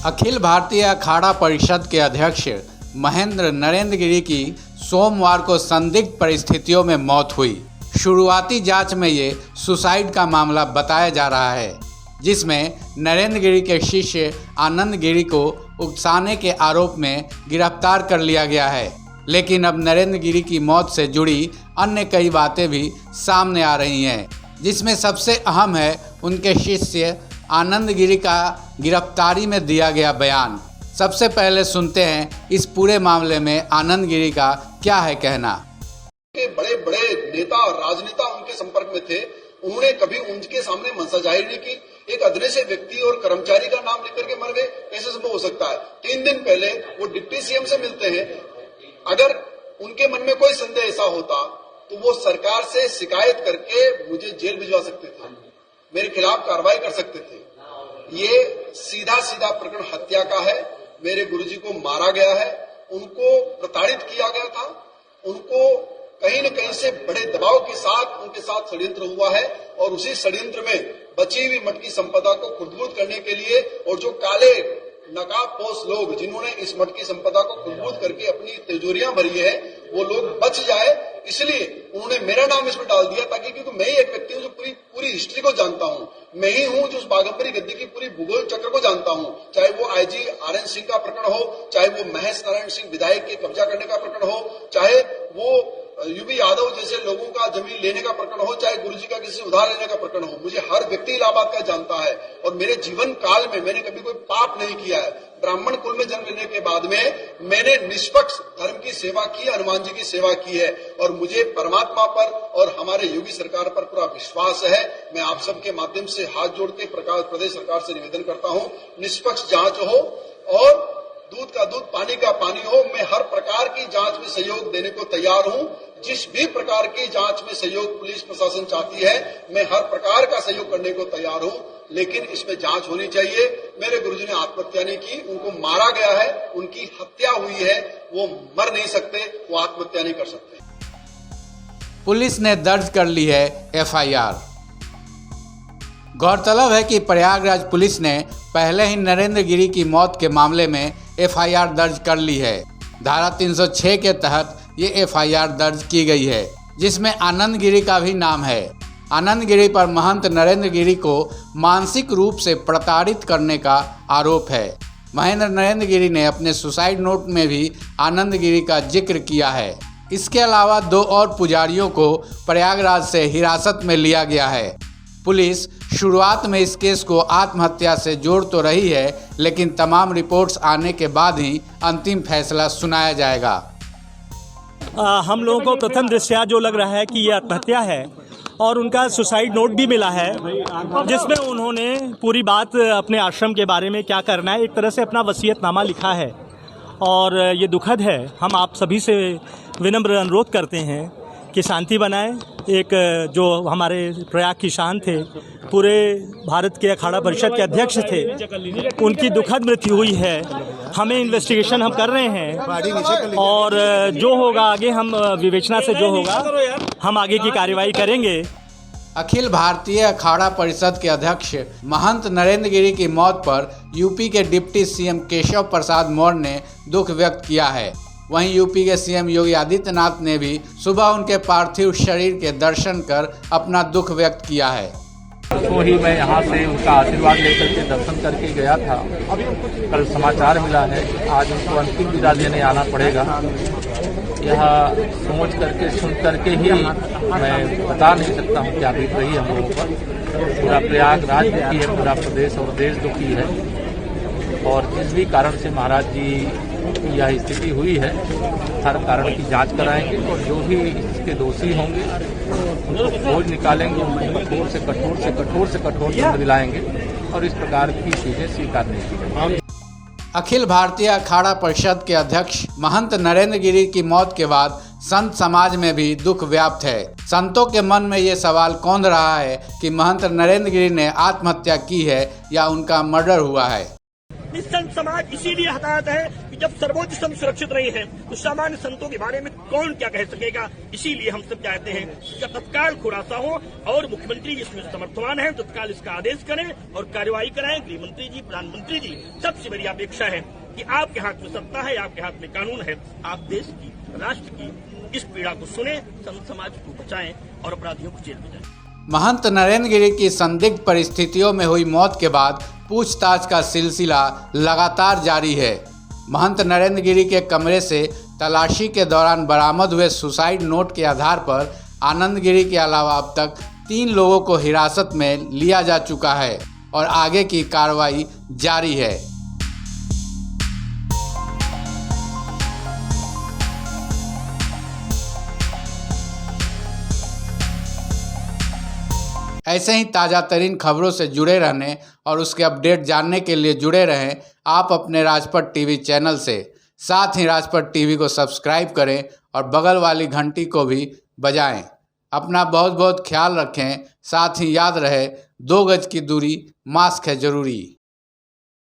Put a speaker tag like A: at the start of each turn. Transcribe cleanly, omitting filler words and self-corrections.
A: अखिल भारतीय अखाड़ा परिषद के अध्यक्ष महेंद्र नरेंद्र गिरी की सोमवार को संदिग्ध परिस्थितियों में मौत हुई। शुरुआती जांच में ये सुसाइड का मामला बताया जा रहा है, जिसमें नरेंद्र गिरी के शिष्य आनंद गिरी को उकसाने के आरोप में गिरफ्तार कर लिया गया है। लेकिन अब नरेंद्र गिरी की मौत से जुड़ी अन्य कई बातें भी सामने आ रही हैं, जिसमें सबसे अहम है उनके शिष्य आनंद गिरी का गिरफ्तारी में दिया गया बयान। सबसे पहले सुनते हैं इस पूरे मामले में आनंद गिरी का क्या है कहना।
B: बड़े बड़े नेता और राजनेता उनके संपर्क में थे, उन्होंने कभी उनके सामने मनसा जाहिर नहीं की। एक अधने से व्यक्ति और कर्मचारी का नाम लेकर के मर गए, कैसे संभव हो सकता है? 3 दिन पहले वो डिप्टी सीएम से मिलते हैं। अगर उनके मन में कोई संदेह ऐसा होता तो वो सरकार से शिकायत करके मुझे जेल भिजवा सकते थे, मेरे खिलाफ कार्रवाई कर सकते थे। ये सीधा सीधा प्रकरण हत्या का है। मेरे गुरुजी को मारा गया है, उनको प्रताड़ित किया गया था, उनको कहीं न कहीं से बड़े दबाव के साथ उनके साथ षड्यंत्र हुआ है और उसी षड्यंत्र में बची हुई मठ की संपदा को खुदबुद करने के लिए और जो काले नकाबपोश लोग जिन्होंने इस मठ की संपदा को खुदबुद करके अपनी तिजोरियां भरी है, वो लोग बच जाए, इसलिए उन्होंने मेरा नाम इसमें डाल दिया, ताकि क्योंकि मैं ही एक व्यक्ति हूं जो पूरी हिस्ट्री को जानता हूं। मैं ही हूं जो उस बागम्बरी गद्दी की पूरी भूगोल चक्र को जानता हूं। चाहे वो आईजी आरएन सिंह का प्रकरण हो, चाहे वो महेश नारायण सिंह विधायक के कब्जा करने का प्रकरण हो, चाहे वो यूपी यादव जैसे लोगों का जमीन लेने का प्रकरण हो, चाहे गुरुजी का किसी से उधार लेने का प्रकरण हो। मुझे हर व्यक्ति इलाहाबाद का जानता है और मेरे जीवन काल में मैंने कभी कोई पाप नहीं किया है। ब्राह्मण कुल में जन्म लेने के बाद में मैंने निष्पक्ष धर्म की सेवा की, हनुमान जी की सेवा की है और मुझे परमात्मा पर और हमारे योगी सरकार पर पूरा विश्वास है। मैं आप सबके माध्यम से हाथ जोड़ के प्रदेश सरकार से निवेदन करता हूं, निष्पक्ष जांच हो और दूध का दूध पानी का पानी हो। मैं हर प्रकार की जांच में सहयोग देने को तैयार हूं। जिस भी प्रकार की जांच में सहयोग पुलिस प्रशासन चाहती है, मैं हर प्रकार का सहयोग करने को तैयार हूं, लेकिन इसमें जांच होनी चाहिए। मेरे गुरुजी ने आत्महत्या नहीं की, उनको मारा गया है, उनकी हत्या हुई है। वो मर नहीं सकते, वो आत्महत्या नहीं कर सकते।
A: पुलिस ने दर्ज कर ली है एफआईआर। गौरतलब है कि प्रयागराज पुलिस ने पहले ही नरेंद्र गिरी की मौत के मामले में एफआईआर दर्ज कर ली है। धारा 306 के तहत ये एफआईआर दर्ज की गई है, जिसमें आनंद गिरी का भी नाम है। आनंद गिरी पर महंत नरेंद्र गिरी को मानसिक रूप से प्रताड़ित करने का आरोप है। महेंद्र नरेंद्र गिरी ने अपने सुसाइड नोट में भी आनंद गिरी का जिक्र किया है। इसके अलावा 2 और पुजारियों को प्रयागराज से हिरासत में लिया गया है। पुलिस शुरुआत में इस केस को आत्महत्या से जोड़ तो रही है, लेकिन तमाम रिपोर्ट्स आने के बाद ही अंतिम फैसला सुनाया जाएगा।
C: हम लोगों को प्रथम दृष्टया जो लग रहा है कि ये आत्महत्या है और उनका सुसाइड नोट भी मिला है, जिसमें उन्होंने पूरी बात अपने आश्रम के बारे में क्या करना है, एक तरह से अपना वसीयतनामा लिखा है और ये दुखद है। हम आप सभी से विनम्र अनुरोध करते हैं कि शांति बनाएं। एक जो हमारे प्रयाग की शान थे, पूरे भारत के अखाड़ा परिषद के अध्यक्ष थे, उनकी दुखद मृत्यु हुई है। हमें इन्वेस्टिगेशन हम कर रहे हैं और जो होगा आगे हम विवेचना से जो होगा हम आगे की कार्रवाई करेंगे।
A: अखिल भारतीय अखाड़ा परिषद के अध्यक्ष महंत नरेंद्र गिरी की मौत पर यूपी के डिप्टी सीएम केशव प्रसाद मौर्य ने दुख व्यक्त किया है। वहीं यूपी के सीएम योगी आदित्यनाथ ने भी सुबह उनके पार्थिव शरीर के दर्शन कर अपना दुख व्यक्त किया है।
D: तो ही मैं यहाँ से उनका आशीर्वाद लेकर के दर्शन करके गया था। कल समाचार मिला है आज उनको अंतिम विदा देने आना पड़ेगा। यह सोच करके सुन करके ही मैं बता नहीं सकता हूँ क्या बीत रही है हम लोगों पर। पूरा प्रयागराज दुखी है, पूरा प्रदेश और देश दुखी है और जिस भी कारण से महाराज जी यह स्थिति हुई है, हर कारण की जांच कराएंगे और जो भी इसके दोषी होंगे उनको खोज निकालेंगे, उनको कठोर से कठोर दंड दिलाएंगे और इस प्रकार की चीजें स्वीकार नहीं की जाएंगी।
A: अखिल भारतीय अखाड़ा परिषद के अध्यक्ष महंत नरेंद्र गिरी की मौत के बाद संत समाज में भी दुख व्याप्त है। संतों के मन में ये सवाल कौंध रहा है कि महंत नरेंद्र गिरी ने आत्महत्या की है या उनका मर्डर हुआ है।
E: संत समाज इसीलिए हताहत है कि जब सर्वोच्च संत सुरक्षित नहीं है तो सामान्य संतों के बारे में कौन क्या कह सकेगा। इसीलिए हम सब चाहते हैं इसका तत्काल खुलासा हो और मुख्यमंत्री जिसमें समर्थवान है तत्काल इसका आदेश करें और कार्रवाई कराएं। गृह मंत्री जी, प्रधानमंत्री जी, सबसे बड़ी अपेक्षा है कि आपके हाथ में सत्ता है, आपके हाथ में कानून है, आप देश की, राष्ट्र की इस पीड़ा को सुने, संत समाज को बचाएं और अपराधियों को जेल भेजें।
A: महंत नरेंद्र गिरी की संदिग्ध परिस्थितियों में हुई मौत के बाद पूछताछ का सिलसिला लगातार जारी है। महंत नरेंद्र गिरी के कमरे से तलाशी के दौरान बरामद हुए सुसाइड नोट के आधार पर आनंद गिरी के अलावा अब तक 3 लोगों को हिरासत में लिया जा चुका है और आगे की कार्रवाई जारी है। ऐसे ही ताज़ा तरीन खबरों से जुड़े रहने और उसके अपडेट जानने के लिए जुड़े रहें आप अपने राजपट टीवी चैनल से। साथ ही राजपट टीवी को सब्सक्राइब करें और बगल वाली घंटी को भी बजाएं। अपना बहुत बहुत ख्याल रखें। साथ ही याद रहे 2 गज की दूरी, मास्क है ज़रूरी।